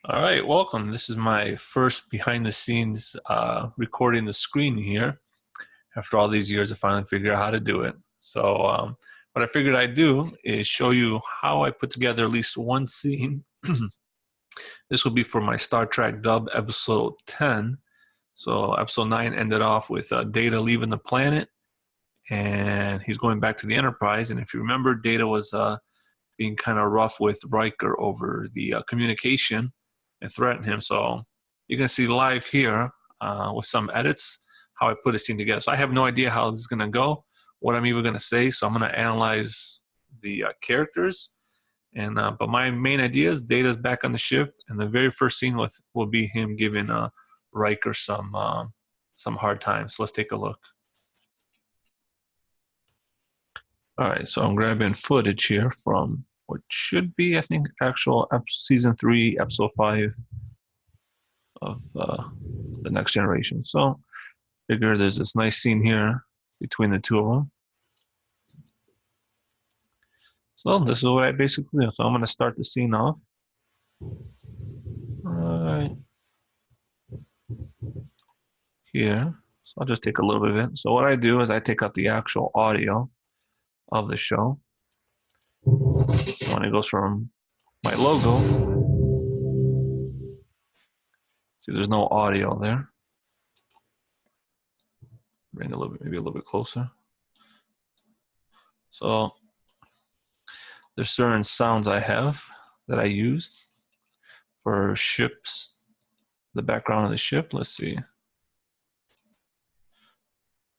All right, welcome. This is my first behind the scenes recording the screen here. After all these years, I finally figured out how to do it. So what I figured I'd do is show you how I put together at least one scene. This will be for my Star Trek Dub episode 10. So episode 9 ended off with Data leaving the planet and he's going back to the Enterprise. And if you remember, Data was being kind of rough with Riker over the communication and threaten him. So you can see live here with some edits how I put a scene together. So I have no idea how this is going to go, what I'm even going to say. So I'm going to analyze the characters. And but my main idea is Data's back on the ship, and the very first scene will be him giving Riker some hard time. So let's take a look. All right, so I'm grabbing footage here from what should be, I think, actual season 3, episode 5 of the Next Generation. So figure there's this nice scene here between the two of them. So this is what I basically do. So I'm going to start the scene off. Right here. So I'll just take a little bit of it. So what I do is I take out the actual audio of the show. So when it goes from my logo, see there's no audio there. Bring a little bit, maybe a little bit closer. So there's certain sounds I have that I used for ships, the background of the ship. Let's see.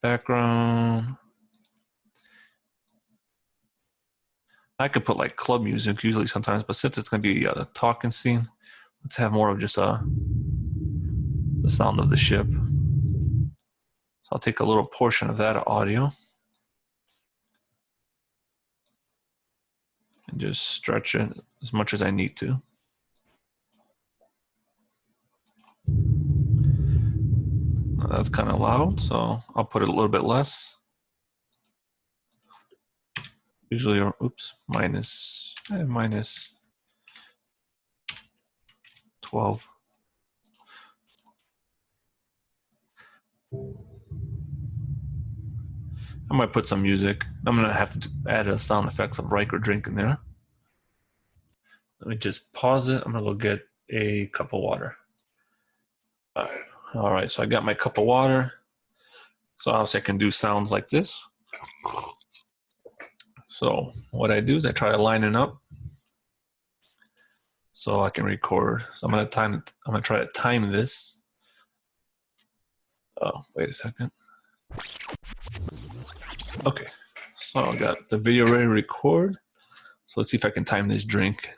Background. I could put like club music usually sometimes, but since it's going to be a talking scene, let's have more of just the sound of the ship. So I'll take a little portion of that audio and just stretch it as much as I need to. That's kind of loud, so I'll put it a little bit less. Usually, minus 12. I might put some music. I'm gonna have to add a sound effects of Riker drinking there. Let me just pause it. I'm gonna go get a cup of water. All right, so I got my cup of water. So obviously I can do sounds like this. So what I do is I try to line it up so I can record. So I'm gonna try to time this. Oh, wait a second. Okay, so I got the video ready to record. So let's see if I can time this drink.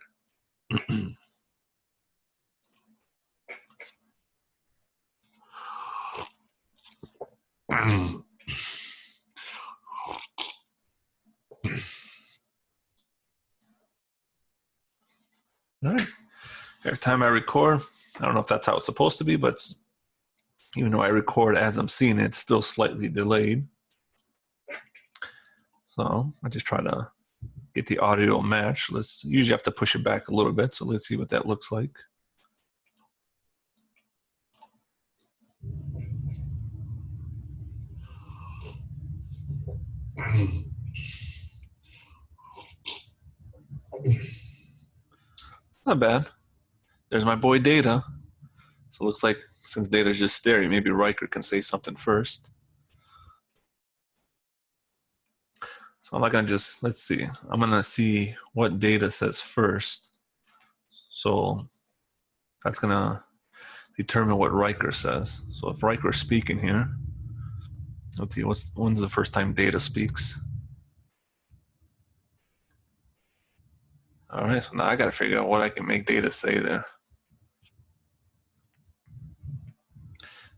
All right. Every time I record, I don't know if that's how it's supposed to be, but even though I record as I'm seeing it, it's still slightly delayed. So I just try to get the audio match. Usually have to push it back a little bit. So let's see what that looks like. Not bad. There's my boy Data. So it looks like since Data's just staring, maybe Riker can say something first. So I'm not gonna just, let's see. I'm gonna see what Data says first. So that's gonna determine what Riker says. So if Riker's speaking here, let's see, when's the first time Data speaks? All right, so now I gotta figure out what I can make Data say there.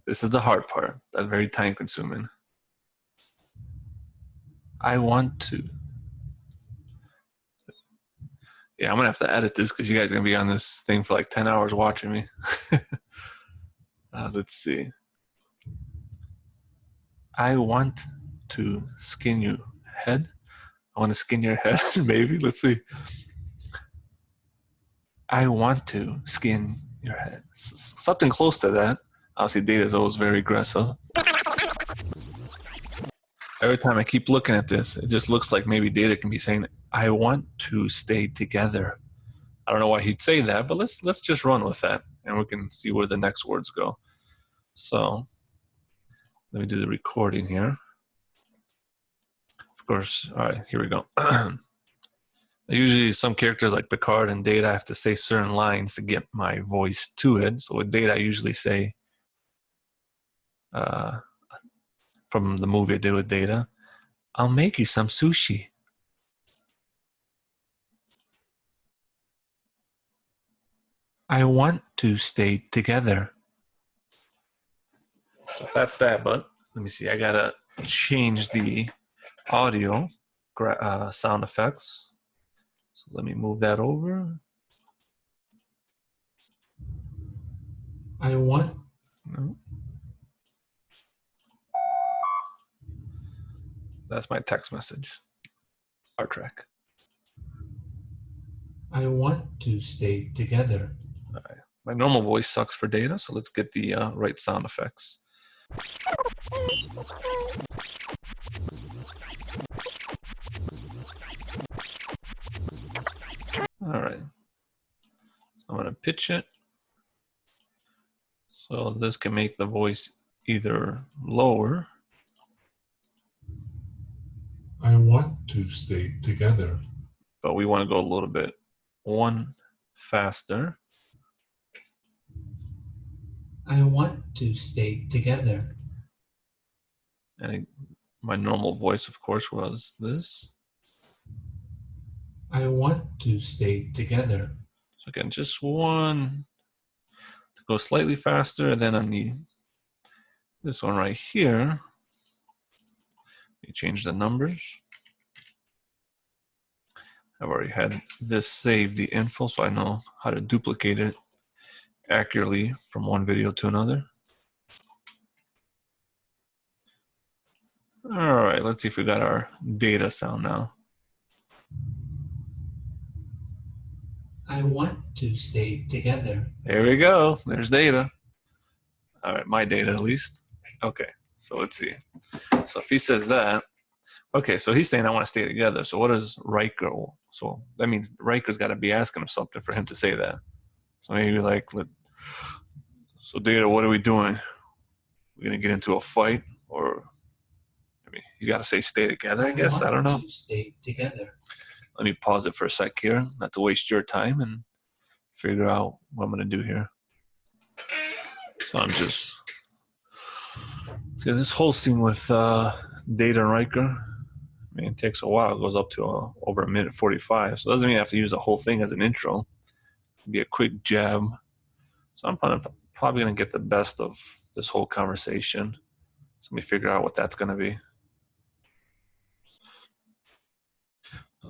This is the hard part. That's very time consuming. I want to. Yeah, I'm gonna have to edit this because you guys are gonna be on this thing for like 10 hours watching me. Let's see. I want to skin your head. I want to skin your head, maybe. Let's see. I want to skin your head. Something close to that. Obviously, data is always very aggressive. Every time I keep looking at this, it just looks like maybe data can be saying, I want to stay together. I don't know why he'd say that, but let's just run with that, and we can see where the next words go. So let me do the recording here. Of course, all right, here we go. Usually some characters like Picard and Data, I have to say certain lines to get my voice to it. So with Data, I usually say, from the movie I did with Data, I'll make you some sushi. I want to stay together. So if that's that, but let me see, I gotta change the audio sound effects. So let me move that over. I want. No. That's my text message. Star Trek. I want to stay together. All right. My normal voice sucks for Data, so let's get the right sound effects. All right. So I'm going to pitch it. So this can make the voice either lower. I want to stay together. But we want to go a little bit one faster. I want to stay together. And my normal voice, of course, was this. I want to stay together. So again, just one to go slightly faster, and then on this one right here, you change the numbers. I've already had this save the info, so I know how to duplicate it accurately from one video to another. All right, let's see if we got our Data sound now. I want to stay together. There we go. There's Data. All right, my Data at least. Okay, so let's see. So if he says that, okay, so he's saying I want to stay together. So what does Riker? So that means Riker's got to be asking him something for him to say that. So maybe like, so Data, what are we doing? We're gonna get into a fight, or I mean, he's got to say stay together. I guess I don't know. Stay together. Let me pause it for a sec here, not to waste your time, and figure out what I'm gonna do here. So I'm just see this whole scene with Data and Riker. I mean, it takes a while. It goes up to over 1:45. So it doesn't mean I have to use the whole thing as an intro. It'll be a quick jab. So I'm probably going to get the best of this whole conversation. So let me figure out what that's going to be.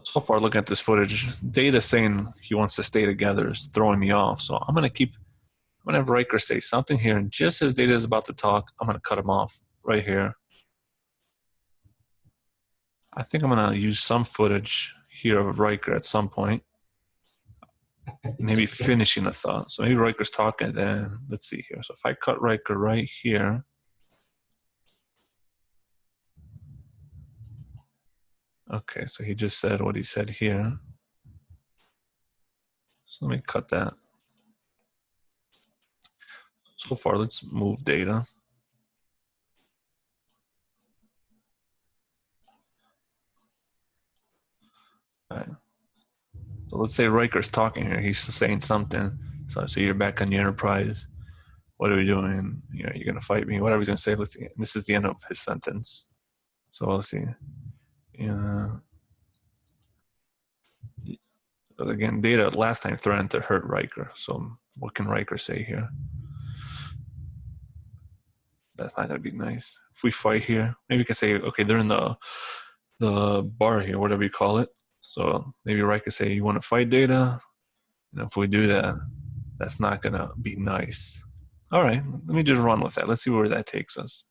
So far, looking at this footage, Data saying he wants to stay together is throwing me off. So I'm going to have Riker say something here. And just as Data is about to talk, I'm going to cut him off right here. I think I'm going to use some footage here of Riker at some point. Maybe finishing a thought. So maybe Riker's talking, then let's see here. So if I cut Riker right here. Okay, so he just said what he said here. So let me cut that. So far, let's move Data. All right. So let's say Riker's talking here. He's saying something. So you're back on the Enterprise. What are we doing? You know, you're gonna fight me. Whatever he's gonna say. Let's see. This is the end of his sentence. So let's see. Yeah. Again, Data last time threatened to hurt Riker. So what can Riker say here? That's not gonna be nice. If we fight here, maybe we can say, okay, they're in the bar here, whatever you call it. So maybe Riker say, you want to fight, Data? And if we do that, that's not gonna be nice. All right, let me just run with that. Let's see where that takes us.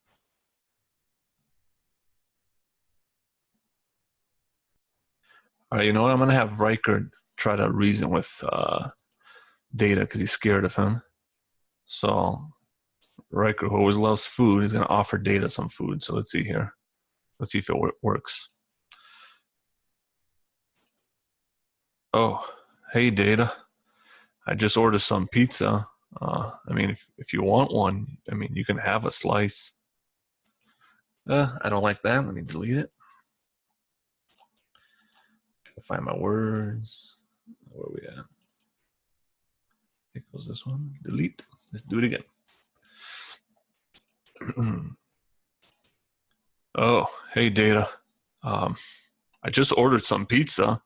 All right, you know what? I'm gonna have Riker try to reason with Data because he's scared of him. So Riker, who always loves food, is going to offer Data some food. So let's see here. Let's see if it works. Oh, hey Data, I just ordered some pizza. I mean, if you want one, I mean, you can have a slice. I don't like that. Let me delete it. Find my words. Where are we at? I think it was this one. Delete. Let's do it again. Oh, hey Data. I just ordered some pizza.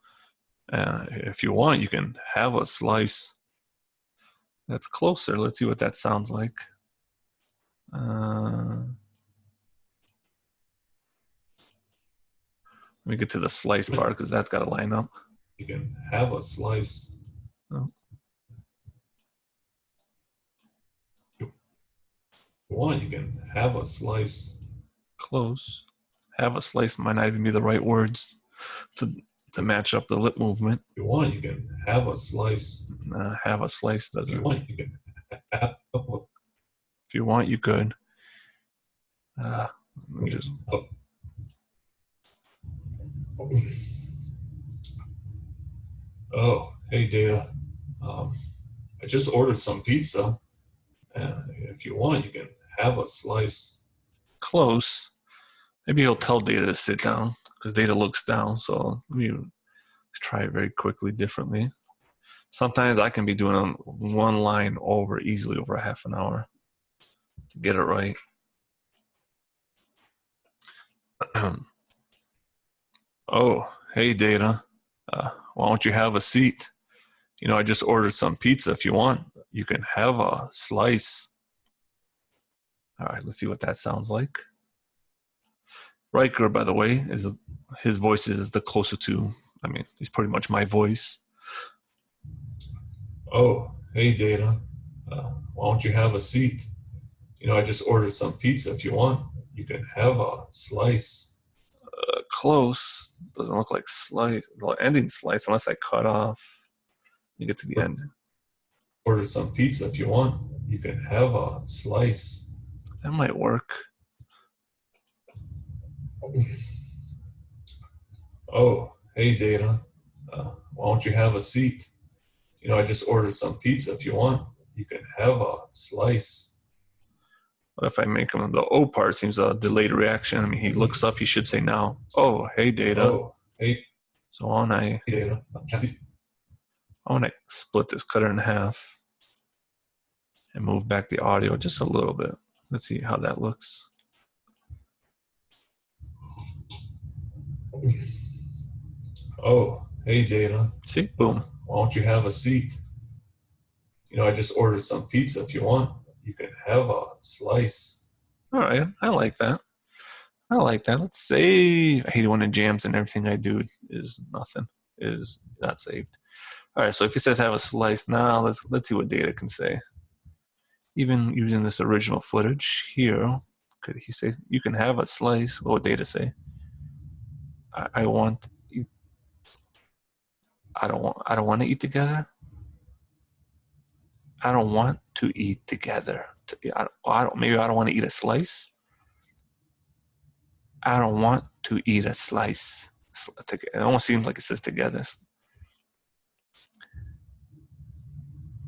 If you want, you can have a slice. That's closer. Let's see what that sounds like. Let me get to the slice part because that's got to line up. You can have a slice. Oh. If you want, you can have a slice. Close. Have a slice might not even be the right words to match up the lip movement. If you want, you can have a slice. Have a slice doesn't. If you want, you can have a. If you want, you could. Let me just. Oh, hey Data. I just ordered some pizza. If you want, you can have a slice. Close. Maybe he'll tell Data to sit down because Data looks down. So let me try it very quickly differently. Sometimes I can be doing one line over easily over a half an hour to get it right. Oh, hey Data. Why don't you have a seat? You know, I just ordered some pizza. If you want, you can have a slice. All right, let's see what that sounds like. Riker, by the way, his voice is the closer to, I mean, he's pretty much my voice. Oh, hey Data. Why don't you have a seat? You know, I just ordered some pizza. If you want, you can have a slice. Close. Doesn't look like slice. Well, ending slice unless I cut off. You get to the end. Order some pizza if you want. You can have a slice. That might work. Oh, hey Data. Why don't you have a seat? You know, I just ordered some pizza. If you want, you can have a slice. What if I make him the O part? Seems a delayed reaction. I mean, he looks up. He should say now. Oh, hey Data. Oh, hey. So on I. Hey Data. I want to split this cutter in half and move back the audio just a little bit. Let's see how that looks. Oh, hey Data. See, boom. Why don't you have a seat? You know, I just ordered some pizza. If you want, you can have a slice. All right, I like that. I like that. Let's save. I hate it when it jams and everything I do is nothing, is not saved. All right, so if he says have a slice, now let's see what Data can say. Even using this original footage here, could he say you can have a slice? What would Data say? I want. I don't want to eat together. I don't want to eat together. Maybe I don't want to eat a slice. I don't want to eat a slice. It almost seems like it says together.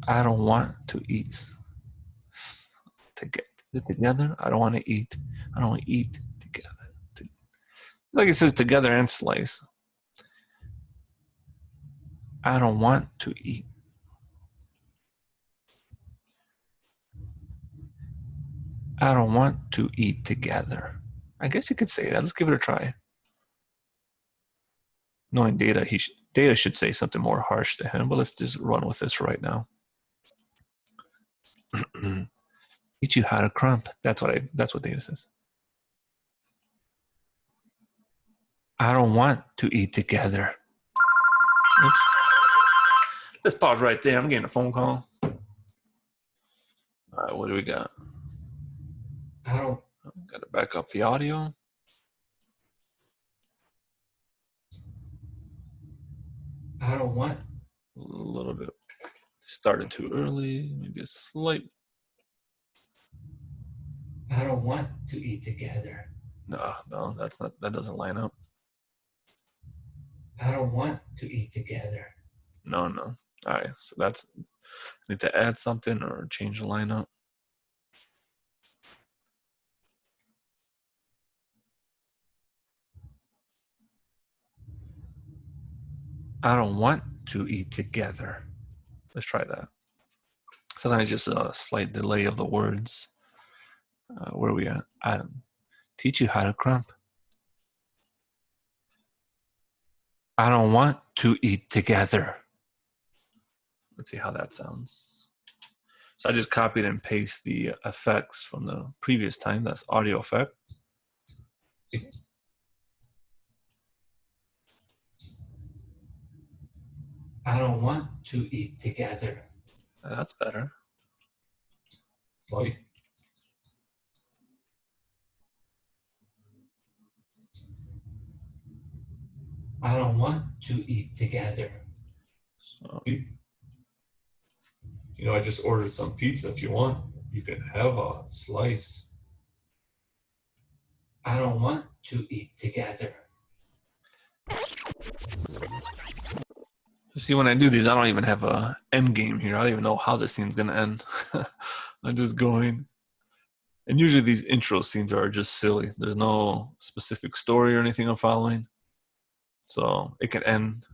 I don't want to eat together. I don't want to eat. I don't want to eat together. Like it says together and slice. I don't want to eat. I don't want to eat together. I guess you could say that. Let's give it a try. Knowing Data, Data should say something more harsh to him, but let's just run with this right now. Teach you how to crump. That's what Data says. I don't want to eat together. Oops. Let's pause right there. I'm getting a phone call. All right, what do we got? Got to back up the audio. I don't want a little bit. Started too early. Maybe a slight I don't want to eat together. No, that's not, that doesn't line up. I don't want to eat together. No. All right, so that's, need to add something or change the lineup. I don't want to eat together. Let's try that. Sometimes just a slight delay of the words. Where are we at? I teach you how to crump. I don't want to eat together. Let's see how that sounds. So I just copied and pasted the effects from the previous time. That's audio effect. I don't want to eat together. That's better. Sorry. I don't want to eat together. So, you know, I just ordered some pizza. If you want, you can have a slice. I don't want to eat together. see, when I do these, I don't even have a end game here. I don't even know how this scene's gonna end. I'm just going. And usually these intro scenes are just silly. There's no specific story or anything I'm following. So it can end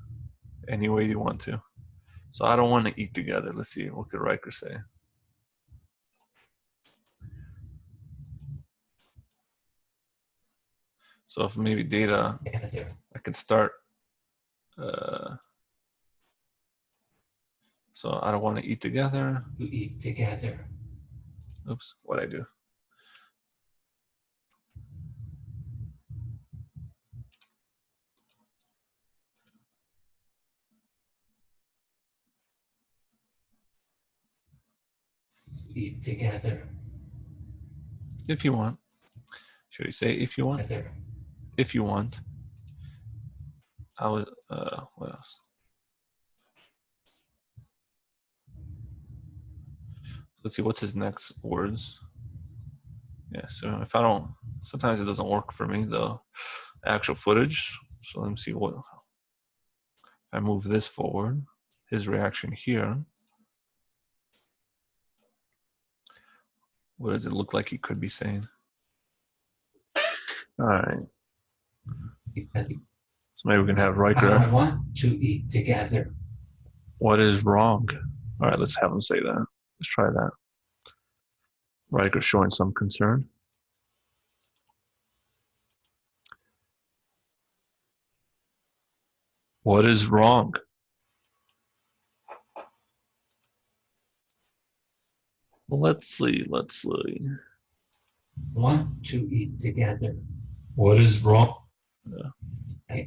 any way you want to. So I don't want to eat together. Let's see, what could Riker say? So if maybe data, I can start. So I don't want to eat together. You eat together. Oops, what'd I do? Eat together. If you want. Should we say if you want? Together. If you want. I was, what else? Let's see, what's his next words? Yeah, so if I don't, sometimes it doesn't work for me, the actual footage. So let me see what, if I move this forward, his reaction here. What does it look like he could be saying? All right. So maybe we can have Riker. I don't want to eat together. What is wrong? All right, let's have him say that. Let's try that. Riker showing some concern. What is wrong? Well, let's see. Want to eat together. What is wrong? Yeah.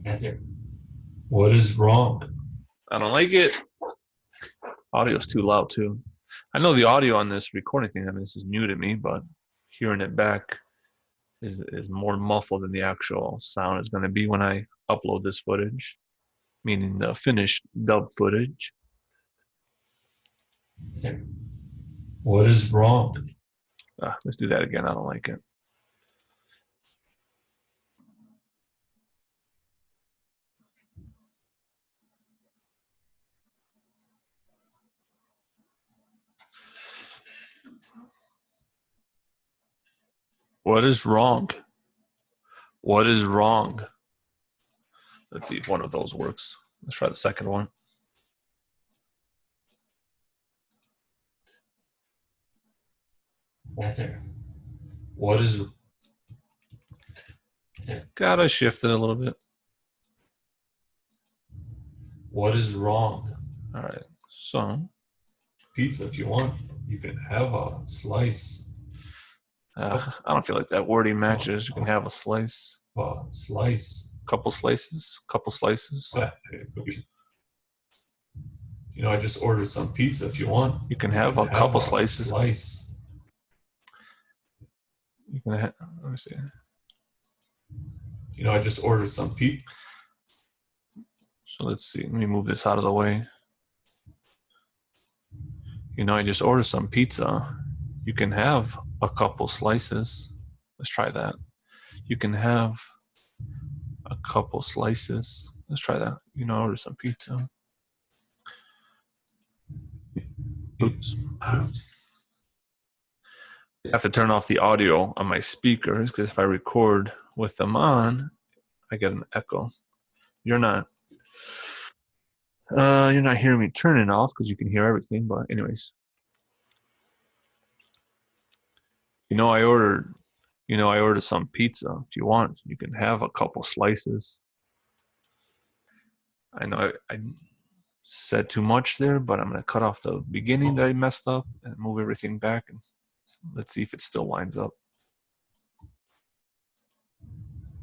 Together. What is wrong? I don't like it. Audio's too loud too. I know the audio on this recording thing, I mean, this is new to me, but hearing it back is more muffled than the actual sound is going to be when I upload this footage, meaning the finished dub footage. What is wrong? Let's do that again. I don't like it. What is wrong? What is wrong? Let's see if one of those works. Let's try the second one. Weather. What is... Gotta shift it a little bit. What is wrong? All right, so. Pizza, if you want, you can have a slice. I don't feel like that wording matches. You can have a slice. Slice. Couple slices. Couple slices. You know, I just ordered some pizza. If you want, you can have a couple slices. Slice. You can have, let me see. You know, I just ordered some pizza. So let's see. Let me move this out of the way. You know, I just ordered some pizza. You can have a couple slices. Let's try that. You can have a couple slices. Let's try that. You know, order some pizza. Oops. I have to turn off the audio on my speakers because if I record with them on, I get an echo. You're not hearing me turn it off because you can hear everything. But anyways, I ordered some pizza. If you want, you can have a couple slices. I know I said too much there, but I'm going to cut off the beginning that I messed up and move everything back. And let's see if it still lines up.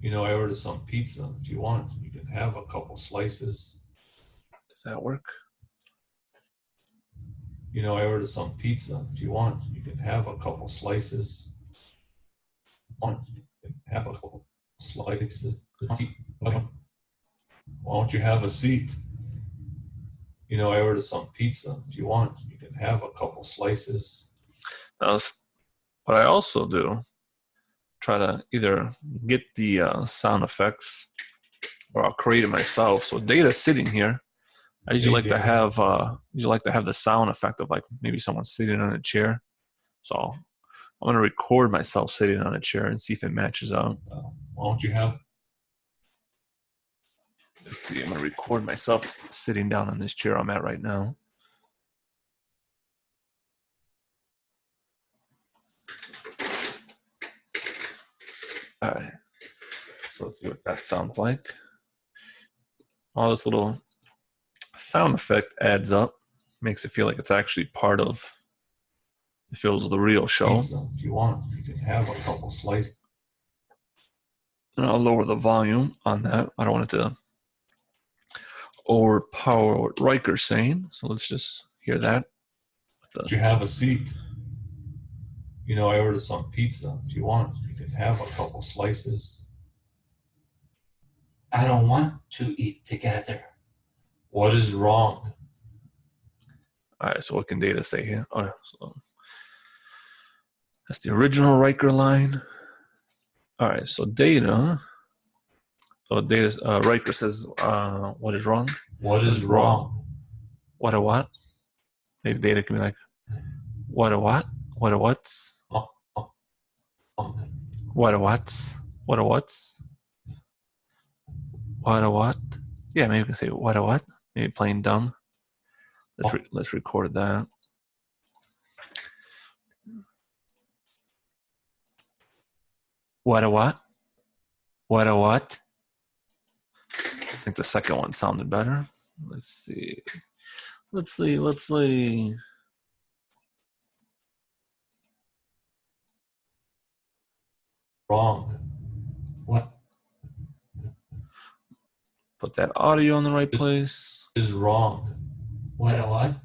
I ordered some pizza. If you want, you can have a couple slices. Does that work? I ordered some pizza. If you want, you can have a couple slices. You can have a couple slices. Why don't you have a seat? I ordered some pizza. If you want, you can have a couple slices. That's what I also do. Try to either get the sound effects or I'll create it myself. So data's sitting here. I usually like to have the sound effect of like maybe someone sitting on a chair. So I'm gonna record myself sitting on a chair and see if it matches out. Why don't you have? Let's see. I'm gonna record myself sitting down on this chair I'm at right now. All right. So let's see what that sounds like. All this little sound effect adds up, makes it feel like it's actually part of. It feels the real show. Pizza. If you want, you can have a couple slices. And I'll lower the volume on that. I don't want it to overpower what Riker's saying. So let's just hear that. Would you have a seat? I ordered some pizza. If you want, you can have a couple slices. I don't want to eat together. What is wrong? All right, so what can data say here? Oh, so that's the original Riker line. All right, so data. So Riker says, what is wrong? What is wrong? What a what? Maybe data can be like, what a what? What a what's? What a what's? What a what's? What a what? Yeah, maybe we can say what a what? Maybe plain dumb. Let's record that. What a what? What a what? I think the second one sounded better. Let's see. Wrong. What Put that audio in the right place. Is wrong? What a what?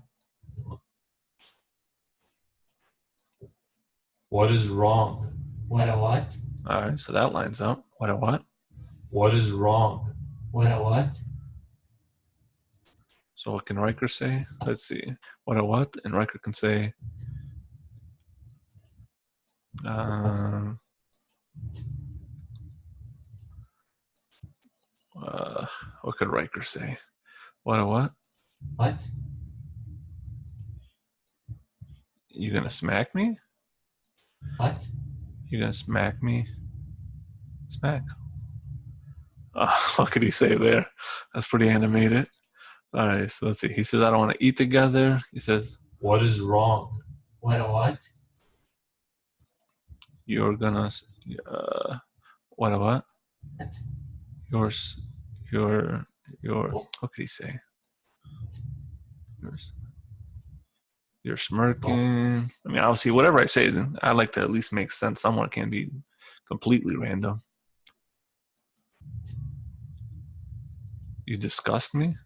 What is wrong? What a what? All right, so that lines up. What a what? What is wrong? What a what? So what can Riker say? Let's see. What a what? And Riker can say, what could Riker say? What a what? What? You gonna smack me? What? You gonna smack me? Smack. What could he say there? That's pretty animated. All right, so let's see. He says, I don't want to eat together. He says, What is wrong? What a what? you're gonna, what a what? Your, what could he say? You're smirking. I mean, obviously, whatever I say, I like to at least make sense. Someone can be completely random. You disgust me?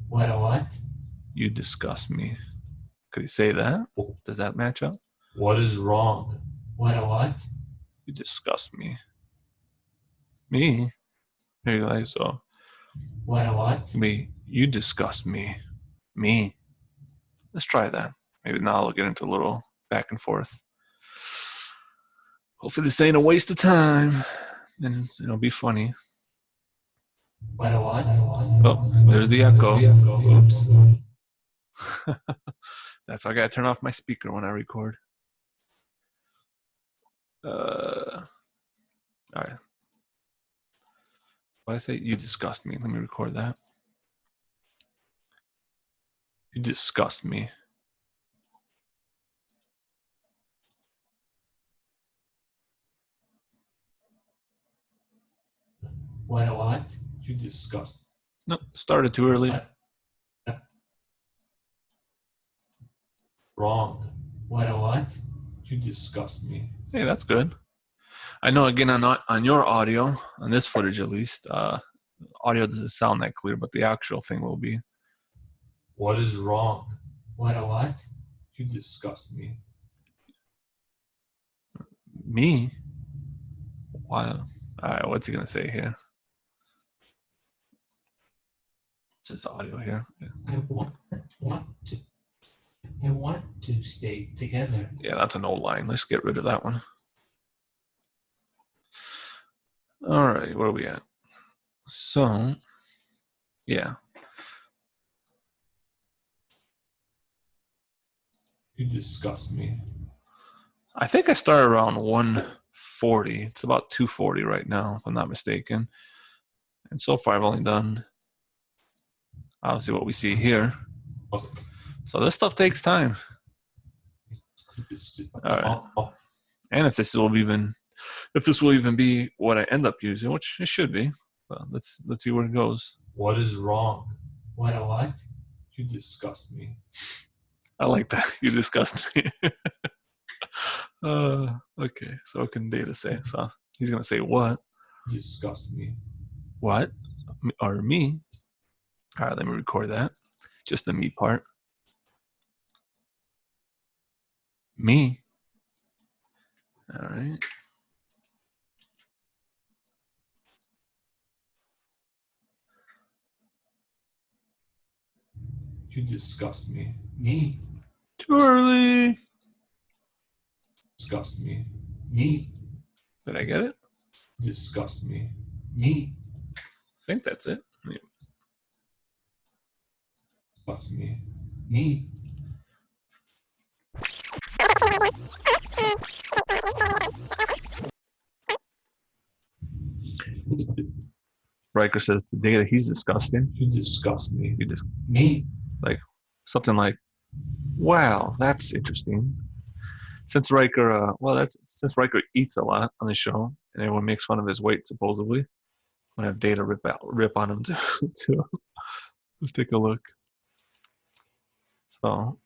What a what? You disgust me. Could he say that? Does that match up? What is wrong? What a what? You disgust me. Me? Here you go. So, What a what? me. You disgust me. Me. Let's try that. Maybe now I'll get into a little back and forth. Hopefully this ain't a waste of time, and it'll be funny. What a what? Oh, there's the echo. Oops. That's why I gotta turn off my speaker when I record. All right. What did I say? You disgust me. Let me record that. You disgust me. What a what? You disgust. Nope, started too early. What? Wrong. What a what? You disgust me. Hey, that's good. I know, again, on your audio, on this footage at least, audio doesn't sound that clear, but the actual thing will be. What is wrong? What a what? You disgust me. Me? Wow. All right, what's he going to say here? It's his audio here. Yeah. I want to stay together. Yeah, that's an old line. Let's get rid of that one. All right, where are we at? So, yeah. You disgust me. I think I started around 140. It's about 240 right now, if I'm not mistaken. And so far, I've only done, obviously, what we see here. So this stuff takes time. All right. And if this will even be what I end up using, which it should be. But let's see where it goes. What is wrong? What a what? You disgust me. I like that. You disgust me. Okay, so what can Data say? So he's gonna say what? You disgust me. What? Or me? All right, let me record that. Just the me part. Me. All right. You disgust me. Me. Too early. Disgust me. Me. Did I get it? Disgust me. Me. I think that's it. Disgust me. Me. Riker says to Data, he's disgusting. You disgust me. You just Me. like something like, wow, that's interesting. Since Riker, since Riker eats a lot on the show, and everyone makes fun of his weight supposedly, I'm gonna have Data rip on him too. Let's take a look. So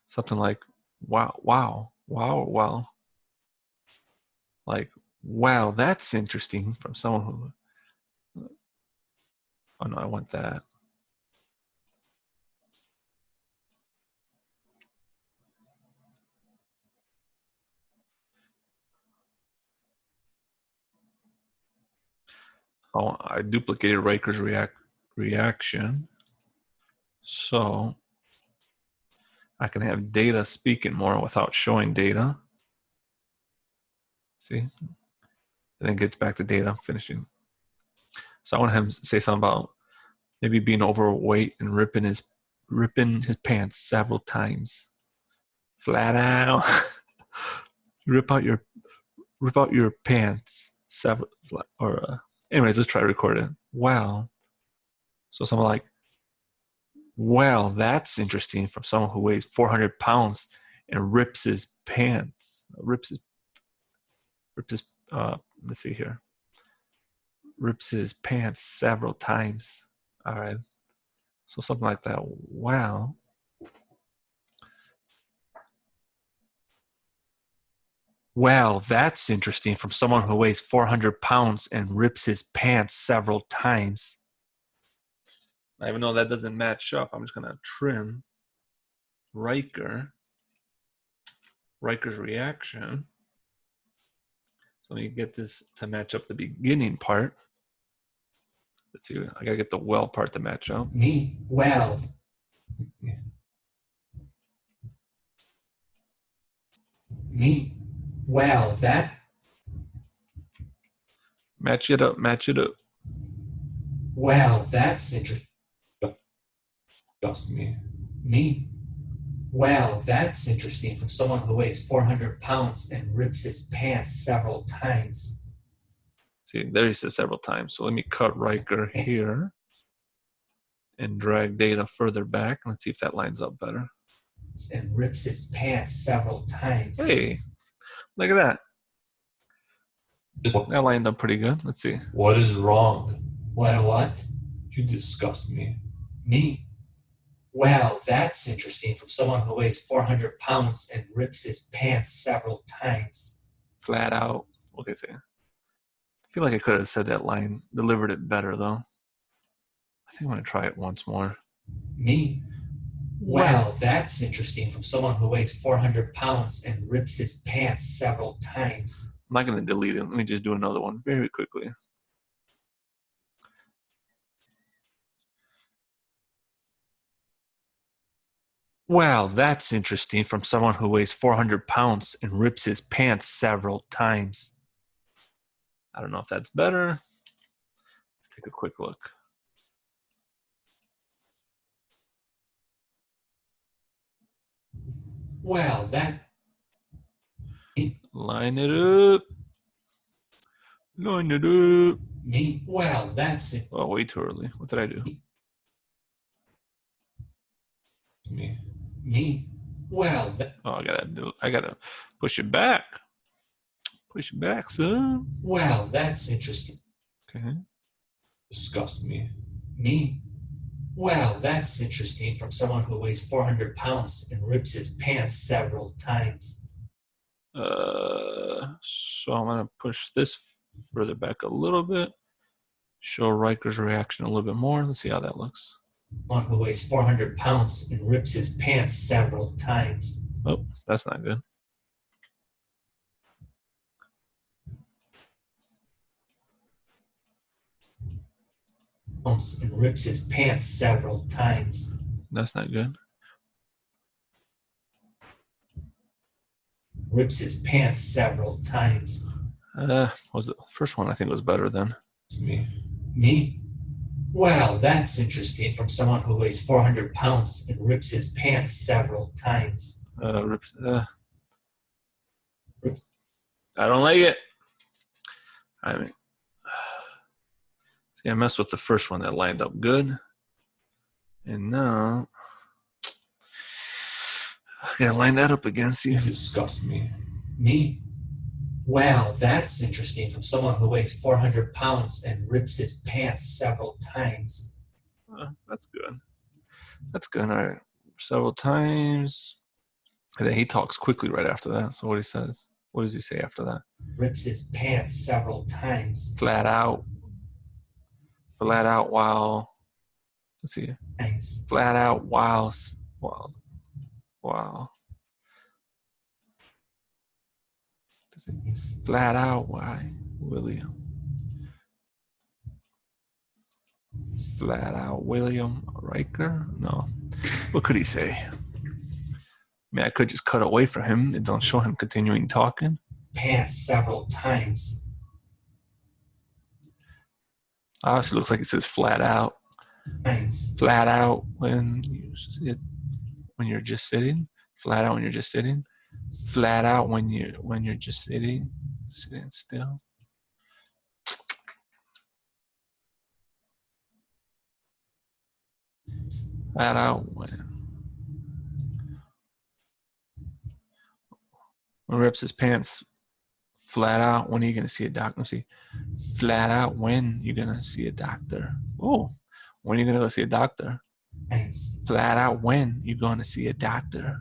something like, wow, like, wow, that's interesting from someone who. Oh no, I want that. Oh, I duplicated Riker's reaction, so I can have Data speaking more without showing Data. See, and then gets back to Data finishing. So I want him to say something about maybe being overweight and ripping his pants several times, flat out. rip out your pants several, or anyways, let's try to record it. Wow. So something like, wow, that's interesting from someone who weighs 400 pounds and rips his pants. Rips his let's see here. Rips his pants several times. All right. So something like that. Wow. Wow, that's interesting from someone who weighs 400 pounds and rips his pants several times. Even though that doesn't match up, I'm just going to trim Riker's reaction. So let me get this to match up the beginning part. Let's see, I got to get the well part to match up. Me. Well. Me. Well, that. Match it up, match it up. Well, that's interesting. Just me. Me. Well, that's interesting from someone who weighs 400 pounds and rips his pants several times. See, there he says several times. So let me cut Riker here and drag data further back. Let's see if that lines up better. And rips his pants several times. Hey, look at that. That lined up pretty good. Let's see. What is wrong? What? You disgust me. Me. Well, that's interesting from someone who weighs 400 pounds and rips his pants several times. Flat out. Okay, see. I feel like I could have said that line, delivered it better though. I think I'm going to try it once more. Me. Well, that's interesting from someone who weighs 400 pounds and rips his pants several times. I'm not going to delete it. Let me just do another one very quickly. Wow, that's interesting from someone who weighs 400 pounds and rips his pants several times. I don't know if that's better. Let's take a quick look. Well, that. Line it up. Line it up. Me. Well, that's it. Oh, way too early. What did I do? Me. Me. Well, that. Oh, I gotta push it back. Push it back, son. Well, that's interesting. Okay. Disgust me. Me. Well, that's interesting from someone who weighs 400 pounds and rips his pants several times. So I'm gonna push this further back a little bit. Show Riker's reaction a little bit more. Let's see how that looks. Someone who weighs 400 pounds and rips his pants several times. Oh, that's not good. And rips his pants several times. That's not good. Rips his pants several times. Was the first one I think was better then. It's me. Me? Well, that's interesting from someone who weighs 400 pounds and rips his pants several times. Rips. I don't like it. I mean, see, I messed with the first one that lined up good, and now I gotta line that up again. See You if disgust me. Me? Well, that's interesting from someone who weighs 400 pounds and rips his pants several times. that's good. That's good. All right, several times, and then he talks quickly right after that. So what he says? What does he say after that? Rips his pants several times. Flat out. Flat out while. Let's see. Times. Flat out while. Flat out, why, William? Flat out, William Riker? No. What could he say? I mean, I could just cut away from him and don't show him continuing talking. Pants several times. Obviously, looks like it says flat out. Times. Flat out when you're just sitting. Flat out when you're just sitting. Flat out when you're just sitting still. Flat out when rips his pants. Flat out when are you gonna see a doctor? Let's see. Flat out when you're gonna see a doctor. Oh, when are you gonna go see a doctor? Times. Flat out when you're gonna see a doctor.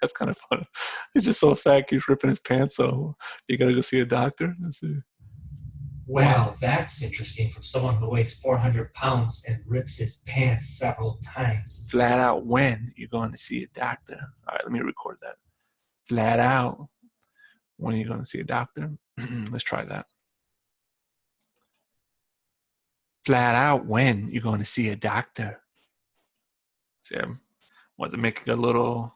That's kind of funny. He's just so fat, keeps ripping his pants. So you gotta go see a doctor. Let's see. Well, that's interesting from someone who weighs 400 pounds and rips his pants several times. Flat out when you're going to see a doctor. All right, let me record that. Flat out when you're going to see a doctor. Let's try that. Flat out when you're going to see a doctor. See, I want to make it a little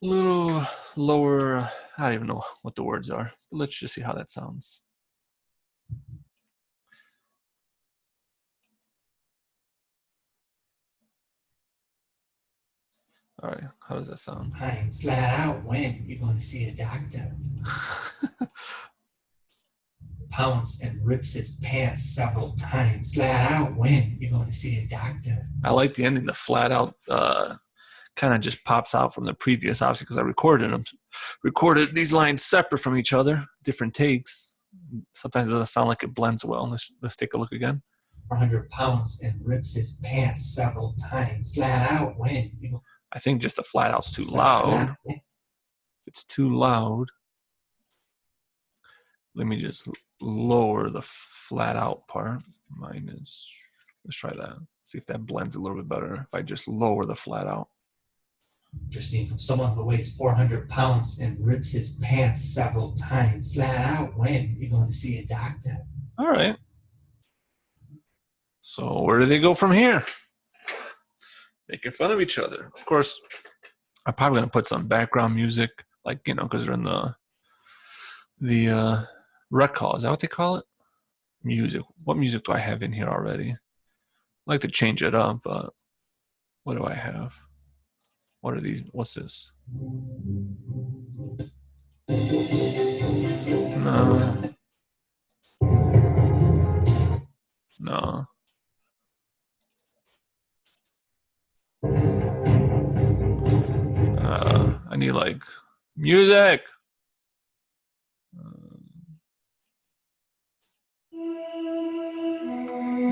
A little lower. I don't even know what the words are, but let's just see how that sounds. All right, how does that sound? I'm flat out when you're going to see a doctor. Pounds and rips his pants several times. Flat out when you're going to see a doctor. I like the ending. The flat out kind of just pops out from the previous, obviously, because I recorded these lines separate from each other, different takes. Sometimes it doesn't sound like it blends well. Let's take a look again. 400 pounds and rips his pants several times. Flat out when you know. I think just the flat out's too loud. If it's too loud, let me just lower the flat out part. Let's try that. See if that blends a little bit better. If I just lower the flat out. Interesting from someone who weighs 400 pounds and rips his pants several times. Flat out when you're going to see a doctor. All right. So where do they go from here? Making fun of each other. Of course, I'm probably going to put some background music, like, you know, because they're in the rec hall. Is that what they call it? Music. What music do I have in here already? I like to change it up, but what do I have? What are these? What's this? No. No. I need like music.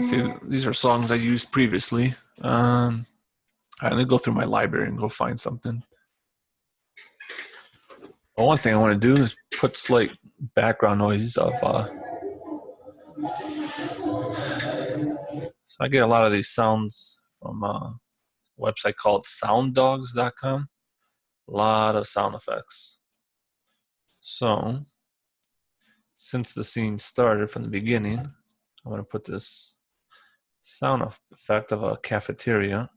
See, these are songs I used previously. I'm gonna go through my library and go find something. Well, one thing I want to do is put slight background noise of. So I get a lot of these sounds from a website called sounddogs.com. A lot of sound effects. So, since the scene started from the beginning, I'm going to put this sound effect of a cafeteria,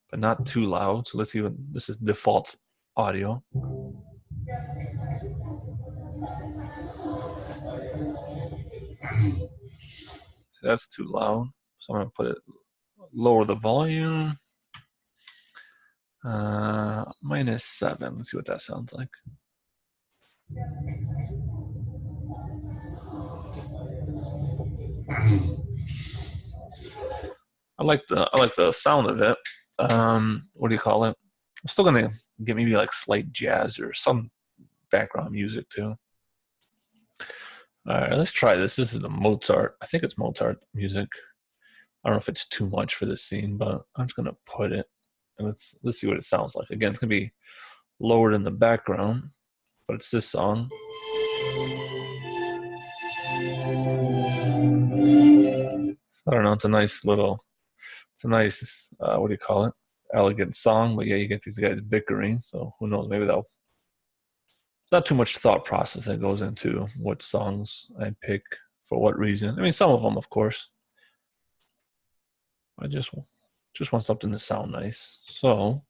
but not too loud. So let's see what this is. Default audio. So that's too loud. So I'm going to put it, lower the volume. -7. Let's see what that sounds like. I like the sound of it. What do you call it? I'm still gonna get maybe like slight jazz or some background music too. All right, let's try this. This is the Mozart. I think it's Mozart music. I don't know if it's too much for this scene, but I'm just gonna put it and let's see what it sounds like. Again, it's gonna be lowered in the background, but it's this song. So I don't know. It's a nice what do you call it? Elegant song, but yeah, you get these guys bickering. So who knows? Maybe there's not too much thought process that goes into what songs I pick for what reason. I mean, some of them, of course. I just want something to sound nice. So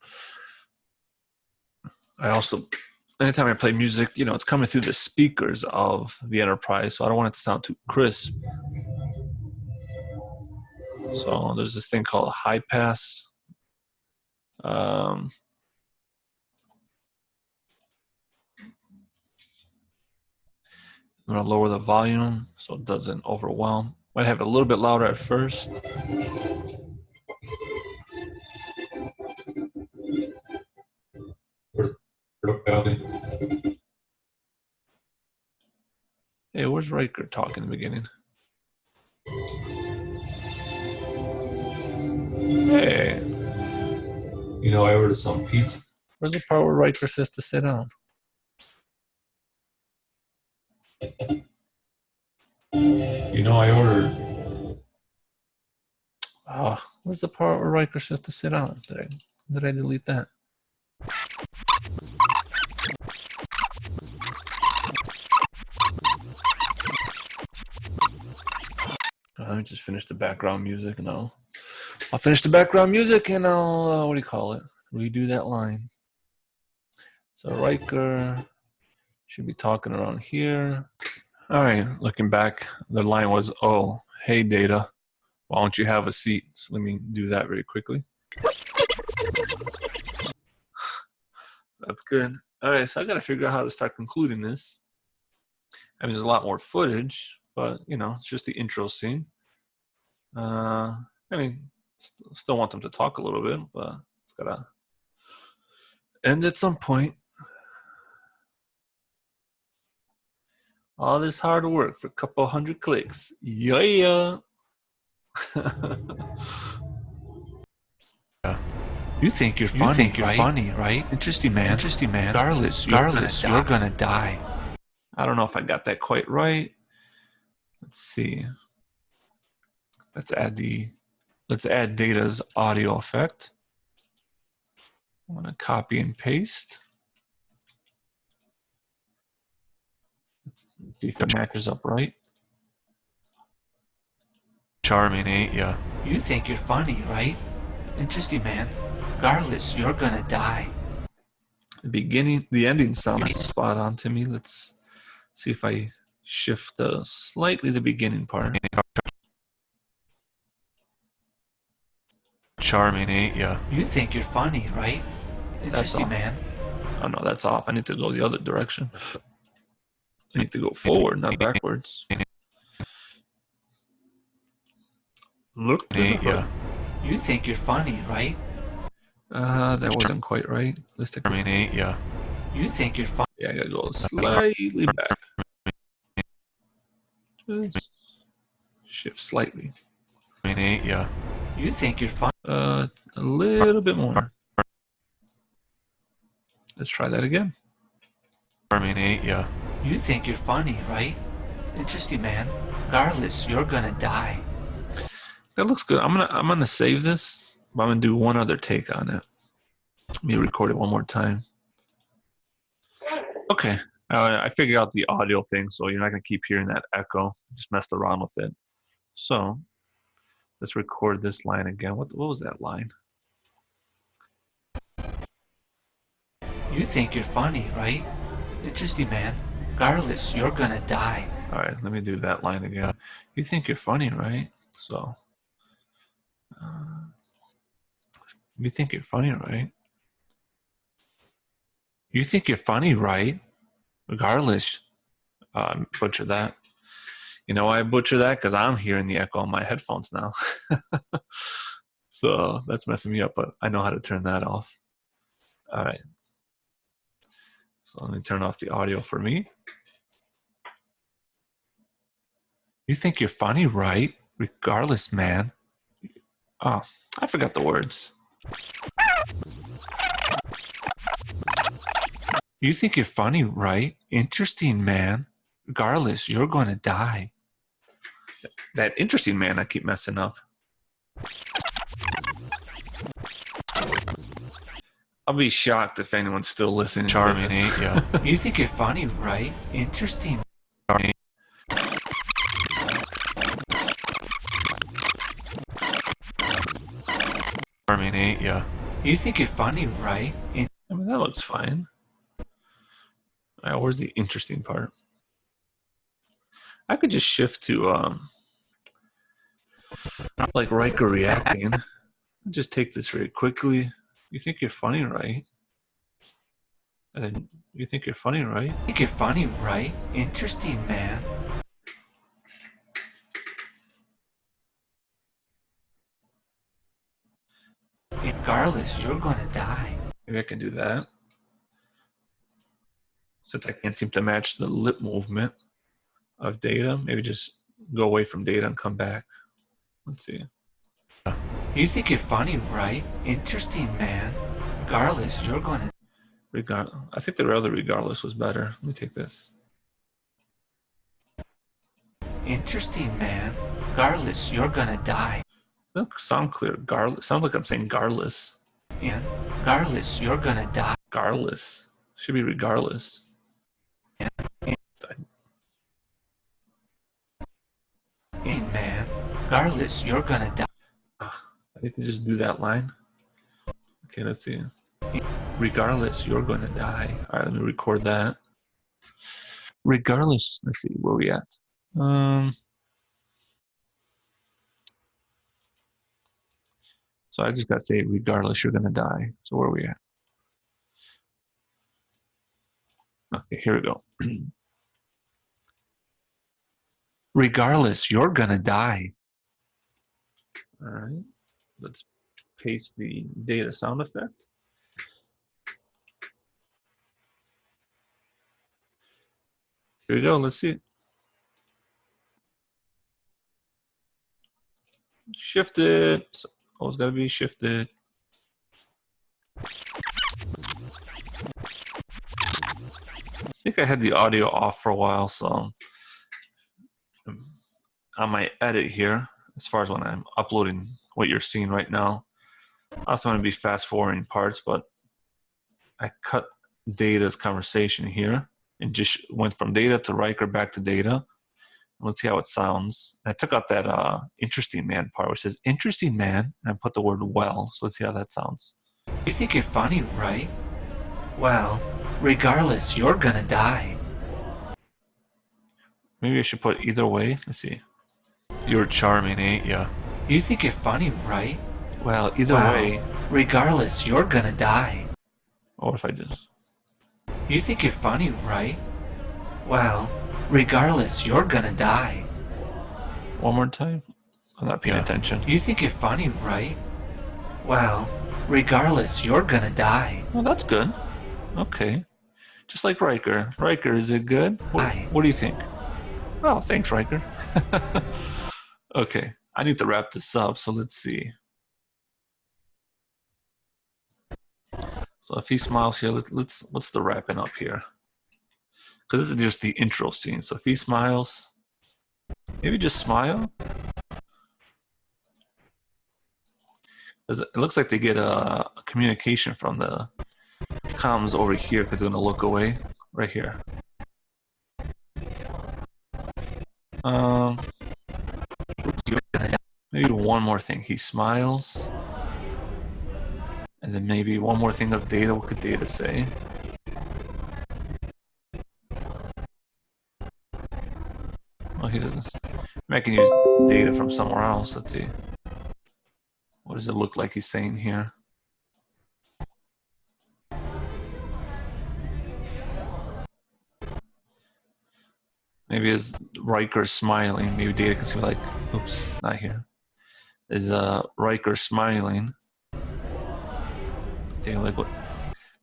I also, anytime I play music, you know, it's coming through the speakers of the Enterprise, so I don't want it to sound too crisp. So there's this thing called a high pass. I'm going to lower the volume so it doesn't overwhelm. Might have it a little bit louder at first. Hey, where's Riker talking in the beginning? Hey. You know, I ordered some pizza. Where's the part where Riker says to sit down? You know, I ordered. Oh, where's the part where Riker says to sit down? Did I delete that? Let me just finish the background music and I'll finish the background music and I'll, what do you call it? Redo that line. So Riker should be talking around here. All right, looking back, the line was, oh, hey, Data, why don't you have a seat? So let me do that very quickly. That's good. All right, so I got to figure out how to start concluding this. I mean, there's a lot more footage, but, you know, it's just the intro scene. I mean, still want them to talk a little bit, but it's got to end at some point. All this hard work for a couple hundred clicks. Yeah. You think you're funny, right? Interesting, man. Regardless, you're gonna die. I don't know if I got that quite right. Let's see. Let's add Data's audio effect. I'm gonna copy and paste. Let's see if it matches up right. Charming, ain't ya? You think you're funny, right? Interesting, man. Regardless, you're gonna die. The ending sounds spot on to me. Let's see if I shift slightly the beginning part. Charming, ain't ya? You think you're funny, right? Interesting, man. Oh no, that's off. I need to go the other direction. I need to go forward, not backwards. Look, ain't ya? You think you're funny, right? That wasn't quite right. Let's take. Charming, ain't ya? You think you're funny? Yeah, I gotta go slightly back. Just shift slightly. Charming, ain't ya? You think you're funny? A little bit more. Let's try that again. Charming, ain't ya? You think you're funny, right? Interesting, man. Regardless, you're gonna die. That looks good. I'm gonna save this, but I'm gonna do one other take on it. Let me record it one more time. Okay, I figured out the audio thing, so you're not gonna keep hearing that echo. Just messed around with it. So let's record this line again. What was that line? You think you're funny, right? Interesting, man. Regardless, you're gonna die. All right, let me do that line again. You think you're funny, right? So. You think you're funny, right? You think you're funny, right? Regardless, butcher that. You know why I butcher that? Because I'm hearing the echo on my headphones now. So that's messing me up, but I know how to turn that off. All right. So let me turn off the audio for me. You think you're funny, right? Regardless, man. Oh, I forgot the words. You think you're funny, right? Interesting, man. Regardless, you're going to die. That interesting, man, I keep messing up. I'll be shocked if anyone's still listening. Charming, ain't ya? You think you're funny, right? Interesting. Charming, ain't ya? You think you're funny, right? I mean, that looks fine. All right, where's the interesting part? I could just shift to like Riker reacting. Just take this very quickly. You think you're funny, right? And then you think you're funny, right? You think you're funny, right? Interesting, man. Regardless, you're gonna die. Maybe I can do that. Since I can't seem to match the lip movement of Data, maybe just go away from Data and come back. Let's see. You think you're funny, right? Interesting, man. Regardless, you're gonna. I think the other regardless was better. Let me take this. Interesting, man. Regardless, you're gonna die. Doesn't sound clear. Sounds like I'm saying regardless. And regardless, you're gonna die. Regardless. Should be regardless. And man, regardless, you're gonna die. I need to just do that line. Okay, let's see. Regardless, you're gonna die. All right, let me record that. Regardless, let's see where we at. So I just got to say, regardless, you're gonna die. So where are we at? Okay, here we go. Regardless, you're gonna die. All right, let's paste the data sound effect. Here we go, let's see it. Shifted, so always gotta be shifted. I think I had the audio off for a while, so on my edit here, as far as when I'm uploading what you're seeing right now, I also want to be fast forwarding parts, but I cut Data's conversation here and just went from Data to Riker back to Data. Let's see how it sounds. I took out that interesting man part, which says interesting man, and I put the word well. So let's see how that sounds. You think you're funny, right? Well, regardless, you're gonna die. Maybe I should put either way. Let's see. You're charming, ain't ya? You think you're funny, right? Well, either way. Regardless, you're gonna die. Or if I just... You think you're funny, right? Well, regardless, you're gonna die. One more time? I'm not paying attention. You think you're funny, right? Well, regardless, you're gonna die. Well, that's good. Okay. Just like Riker. Riker, is it good? What do you think? Oh, thanks, Riker. Okay, I need to wrap this up, so let's see. So if he smiles here, what's the wrapping up here? Because this is just the intro scene. So if he smiles, maybe just smile. It looks like they get a communication from the comms over here because they're going to look away right here. Maybe one more thing. He smiles. And then maybe one more thing of Data. What could Data say? Well, he doesn't. Maybe I can use Data from somewhere else. Let's see. What does it look like he's saying here? Maybe as Riker smiling, maybe Data can see like, oops, not here. Is Riker smiling? Take a look what.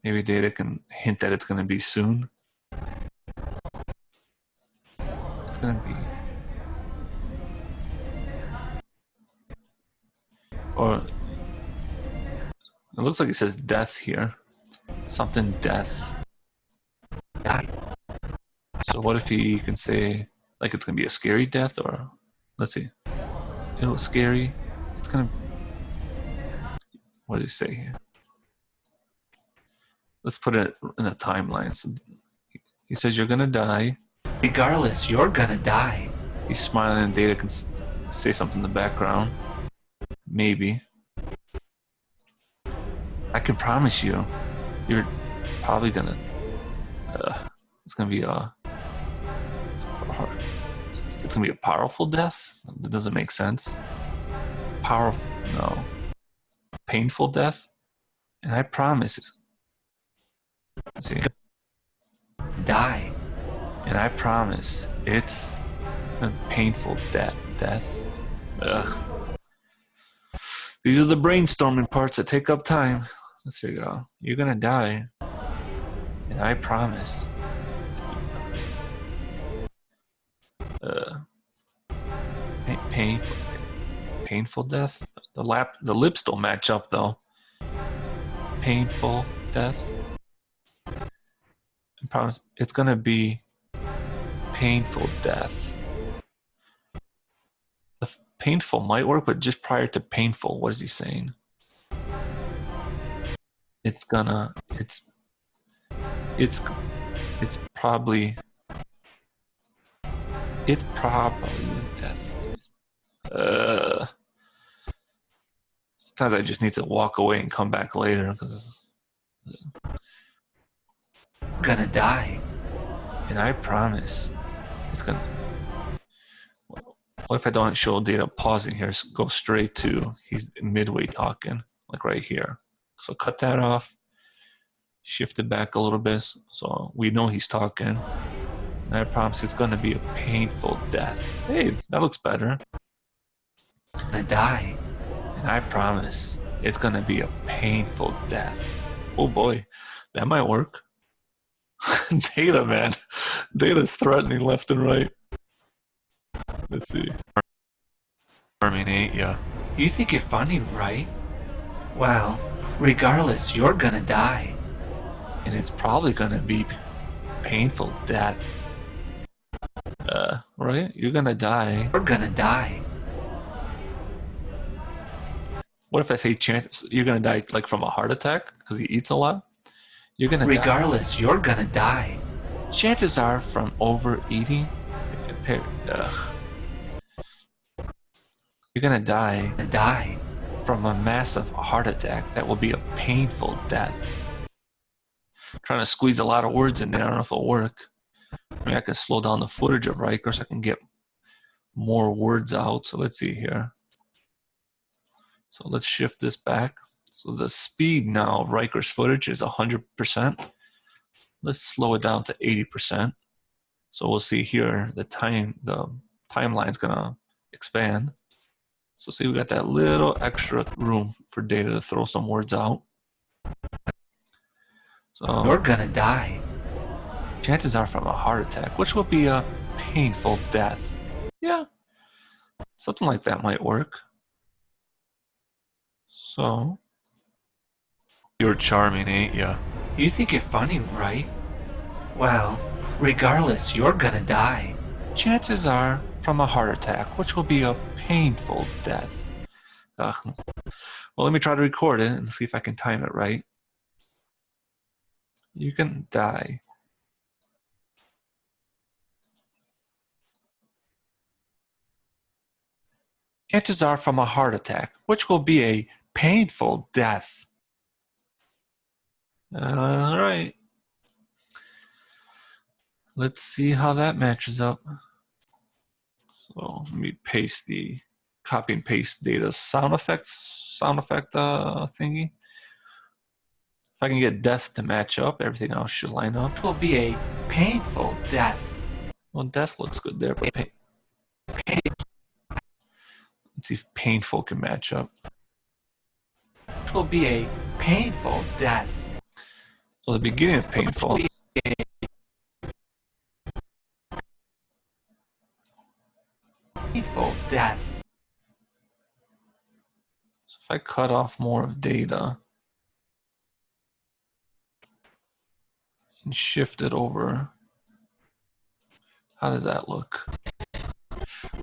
Maybe Data can hint that it's going to be soon. It's going to be. Or it looks like it says death here. Something death. So what if he can say like it's gonna be a scary death, or let's see. It was scary. It's gonna. What does he say here? Let's put it in a timeline. So he says you're gonna die. Regardless, you're gonna die. He's smiling, and Data can say something in the background. Maybe. I can promise you, you're probably gonna. It's gonna be a. It's gonna be a powerful death. That doesn't make sense. Powerful, no. Painful death, and I promise. See. Die. And I promise it's a painful death. Ugh. These are the brainstorming parts that take up time. Let's figure out. You're gonna die. And I promise. Painful death. The lips don't match up though. Painful death. I promise it's gonna be painful death. The painful might work, but just prior to painful, what is he saying? It's probably death. Sometimes I just need to walk away and come back later because gonna die. And I promise it's gonna. What if I don't show data pausing here? Go straight to he's midway talking, like right here. So cut that off, shift it back a little bit so we know he's talking. And I promise it's gonna be a painful death. Hey, that looks better. Gonna die. And I promise it's gonna be a painful death. Oh boy, that might work. Data, man. Data's threatening left and right. Let's see. Terminate, yeah. You think you're funny, right? Well, regardless, you're gonna die. And it's probably gonna be painful death. Right? You're gonna die. You're gonna die. What if I say chance you're gonna die like from a heart attack because he eats a lot? You're gonna Regardless, you're gonna die. Chances are from overeating. You're gonna die from a massive heart attack that will be a painful death. I'm trying to squeeze a lot of words in there. I don't know if it'll work. I mean, I can slow down the footage of Riker so I can get more words out. So let's see here. So let's shift this back. So the speed now of Riker's footage is 100%. Let's slow it down to 80%. So we'll see here the timeline's gonna expand. So see, we got that little extra room for data to throw some words out. So You're gonna die. Chances are from a heart attack, which will be a painful death. Yeah, something like that might work. So, you're charming, ain't ya? You think you're funny, right? Well, regardless, you're gonna die. Chances are from a heart attack, which will be a painful death. Ugh. Well, let me try to record it and see if I can time it right. You can die. Chances are from a heart attack, which will be a painful death. All right. Let's see how that matches up. So let me paste copy and paste data sound effect thingy. If I can get death to match up, everything else should line up. It will be a painful death. Well, death looks good there, but let's see if painful can match up. It will be a painful death. So the beginning of painful. Painful death. So if I cut off more of data and shift it over, how does that look?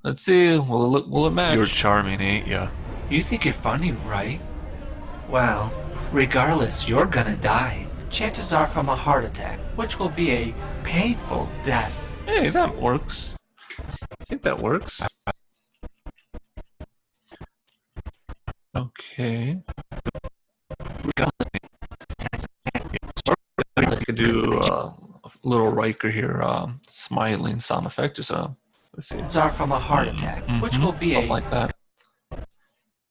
Let's see. Will it match? You're charming, ain't ya? You think you're funny, right? Well, regardless, you're gonna die. Chances are from a heart attack, which will be a painful death. Hey, that works. I think that works. Okay. I could do a little Riker here, smiling sound effect. Just let's see. Chances are from a heart attack, which will be something like that.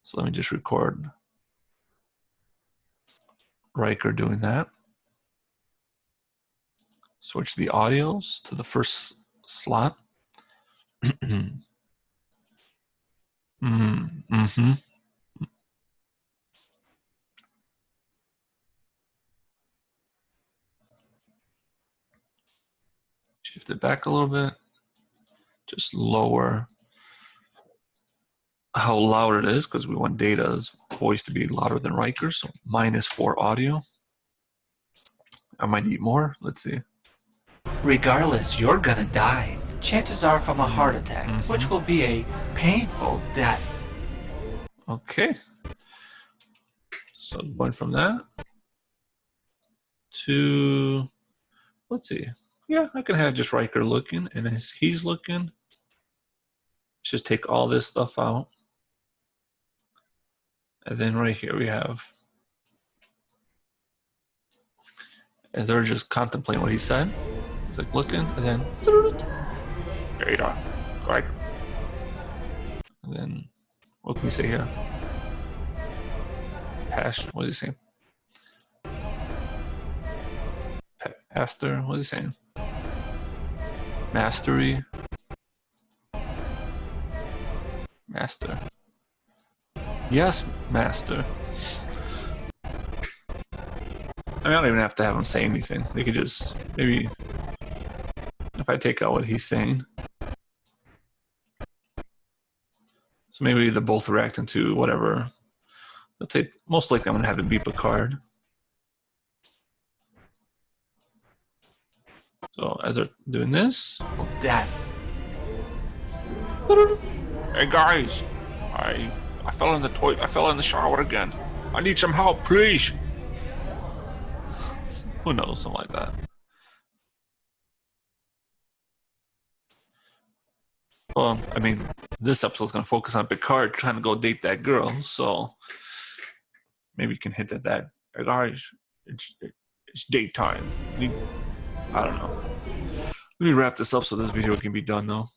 So let me just record Riker doing that. Switch the audios to the first slot. Shift it back a little bit. Just lower how loud it is because we want Data's voice to be louder than Riker's. So -4 audio. I might need more. Let's see. Regardless, you're gonna die. Chances are from a heart attack, which will be a painful death. Okay. So going from that to, let's see. Yeah, I can have just Riker looking, and as he's looking, just take all this stuff out. And then right here we have as they're just contemplating what he said. He's like looking, and then data, right? And then what can we say here? Passion. What is he saying? Pastor. What is he saying? Mastery. Master. Yes, master. I don't even have to have them say anything. They could just, maybe, if I take out what he's saying. So maybe they're both reacting to whatever. Let's say, most likely I'm going to have it be Picard. So as they're doing this. Death. Hey guys, I fell in the toilet. I fell in the shower again. I need some help, please. Who knows, something like that. Well, I mean, this episode's gonna focus on Picard trying to go date that girl, so maybe you can hint at that. Hey guys, it's daytime. I don't know. Let me wrap this up so this video can be done though.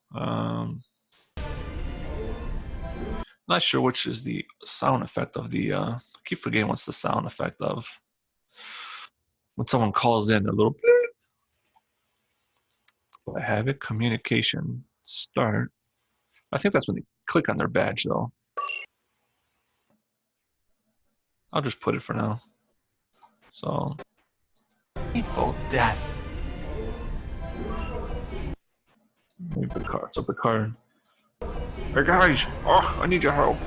Not sure which is the sound effect of the. I keep forgetting what's the sound effect of when someone calls in a little. I have it. Communication start. I think that's when they click on their badge though. I'll just put it for now. So. Hateful death. Picard. So Picard. Hey guys, oh, I need your help.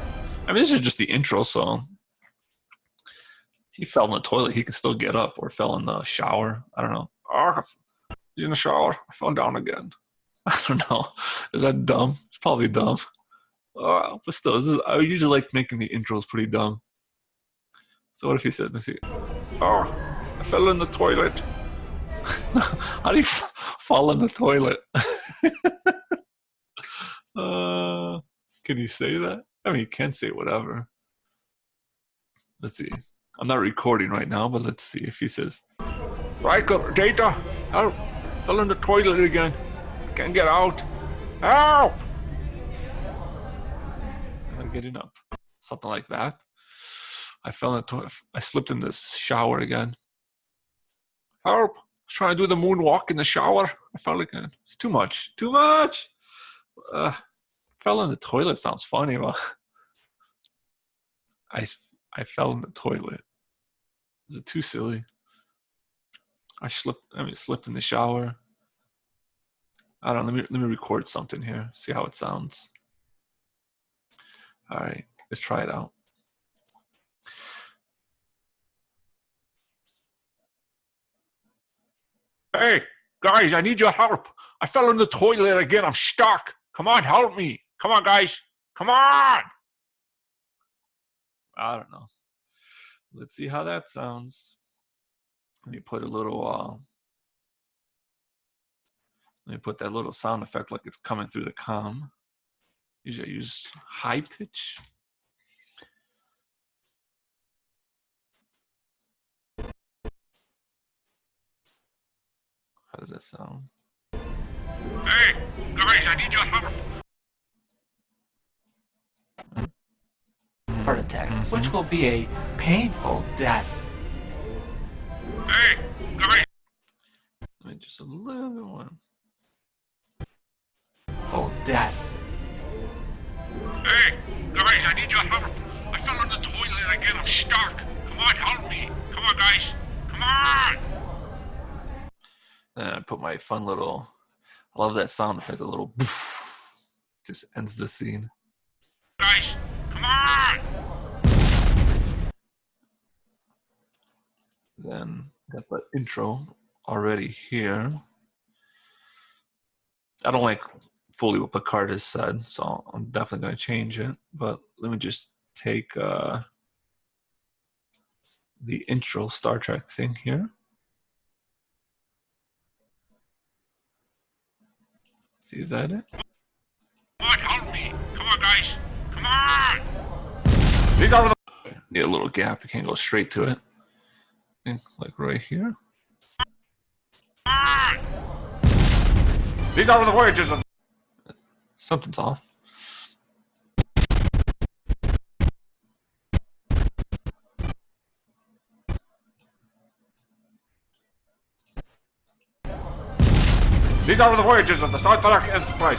I mean, this is just the intro, so he fell in the toilet. He can still get up, or fell in the shower. I don't know. Oh, he's in the shower. I fell down again. I don't know. Is that dumb? It's probably dumb. But still, I usually like making the intros pretty dumb. So what if he said, let's see. Oh, I fell in the toilet. How do you fall in the toilet? Can you say that? I mean, you can say whatever. Let's see. I'm not recording right now, but let's see if he says, Riker, Data, help! Fell in the toilet again. Can't get out. Help! I'm getting up. Something like that. I fell in the toilet. I slipped in the shower again. Help! I was trying to do the moonwalk in the shower. I fell again. It's too much. Too much! Fell in the toilet sounds funny, but I fell in the toilet. Is it too silly? I slipped in the shower. I don't know. Let me record something here. See how it sounds. All right, let's try it out. Hey guys, I need your help. I fell in the toilet again. I'm stuck. Come on, help me. Come on, guys. Come on. I don't know. Let's see how that sounds. Let me put a little, let me put that little sound effect like it's coming through the comm. Usually I use high pitch. How does that sound? Hey, guys, I need your help. Heart attack, which will be a painful death. Hey, guys. Let me just a little one. Full death. Hey, guys, I need your help. I fell in the toilet again. I'm stuck. Come on, help me. Come on, guys. Come on. And I put my fun little, I love that sound effect, a little boof. Just ends the scene. Guys, come on. Then got the intro already here. I don't like fully what Picard has said, so I'm definitely going to change it. But let me just take the intro Star Trek thing here. See, is that it? Come on, help me! Come on, guys! Come on! These are the... Need a little gap. You can't go straight to it. I think, like right here. These are the voyages of... Something's off. These are the voyages of the Star Trek Enterprise.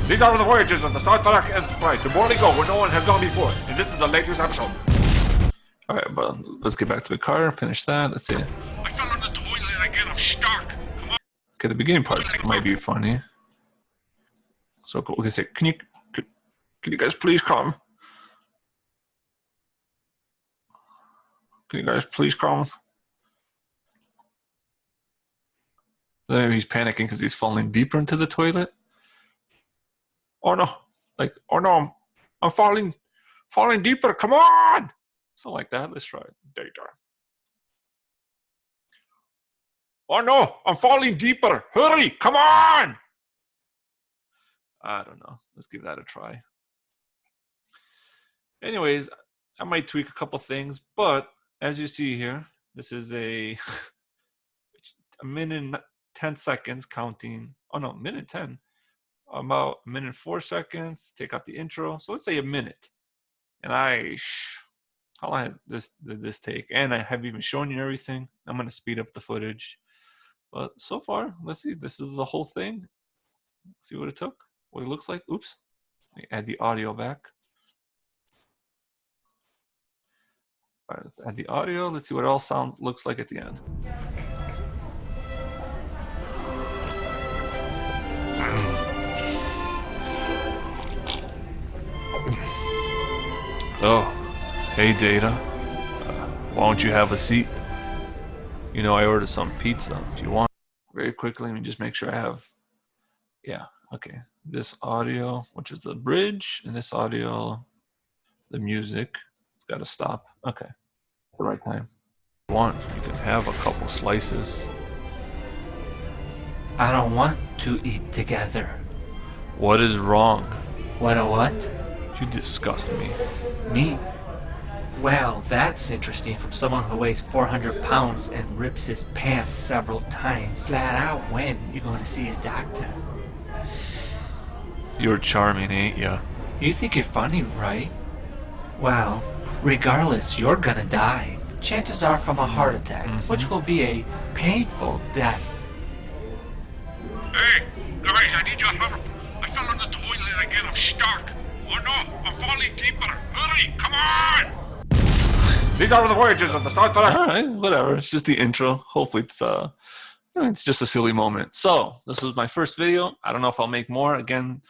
These are the voyages of the Star Trek Enterprise to boldly go where no one has gone before. And this is the latest episode. Alright, but let's get back to the car, finish that, let's see. I fell in the toilet again, I'm stuck. Come on. Okay, the beginning part might be funny. So we can say, can you guys please come? Can you guys please come? Then maybe he's panicking because he's falling deeper into the toilet. Oh no! Like, oh no! I'm falling deeper. Come on! Something like that. Let's try it. Data. Oh no! I'm falling deeper. Hurry! Come on! I don't know. Let's give that a try. Anyways, I might tweak a couple things, but as you see here, this is a minute and 10 seconds counting. Oh no, minute 10. About a minute and 4 seconds. Take out the intro. So let's say a minute. And how long did this take? And I have even shown you everything. I'm going to speed up the footage. But so far, let's see. This is the whole thing. See what it took? What it looks like? Oops. Let me add the audio back. All right, let's add the audio. Let's see what it all looks like at the end. Oh, hey Data. Why don't you have a seat? You know, I ordered some pizza if you want. Very quickly, let me just make sure I have, yeah, okay. This audio, which is the bridge, and this audio, the music. It's got to stop. Okay, the right time. If you want, you can have a couple slices. I don't want to eat together. What is wrong? What a what? You disgust me. Me? Well, that's interesting from someone who weighs 400 pounds and rips his pants several times. Flat out when you're going to see a doctor. You're charming, ain't ya? You think you're funny, right? Well, regardless, you're gonna die. Chances are from a heart attack, which will be a painful death. Hey, guys, I need your help. I fell in the toilet again, I'm stuck. Oh no, I'm falling deeper. Hurry, come on! These are the voyages of the Star Trek. All right, whatever. It's just the intro. Hopefully it's just a silly moment. So this was my first video. I don't know if I'll make more. Again,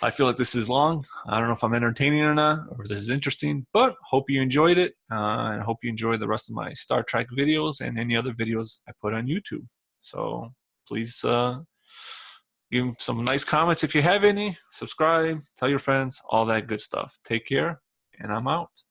I feel like this is long. I don't know if I'm entertaining or not, or if this is interesting, but hope you enjoyed it. And I hope you enjoy the rest of my Star Trek videos and any other videos I put on YouTube. So please give some nice comments if you have any. Subscribe, tell your friends, all that good stuff. Take care, and I'm out.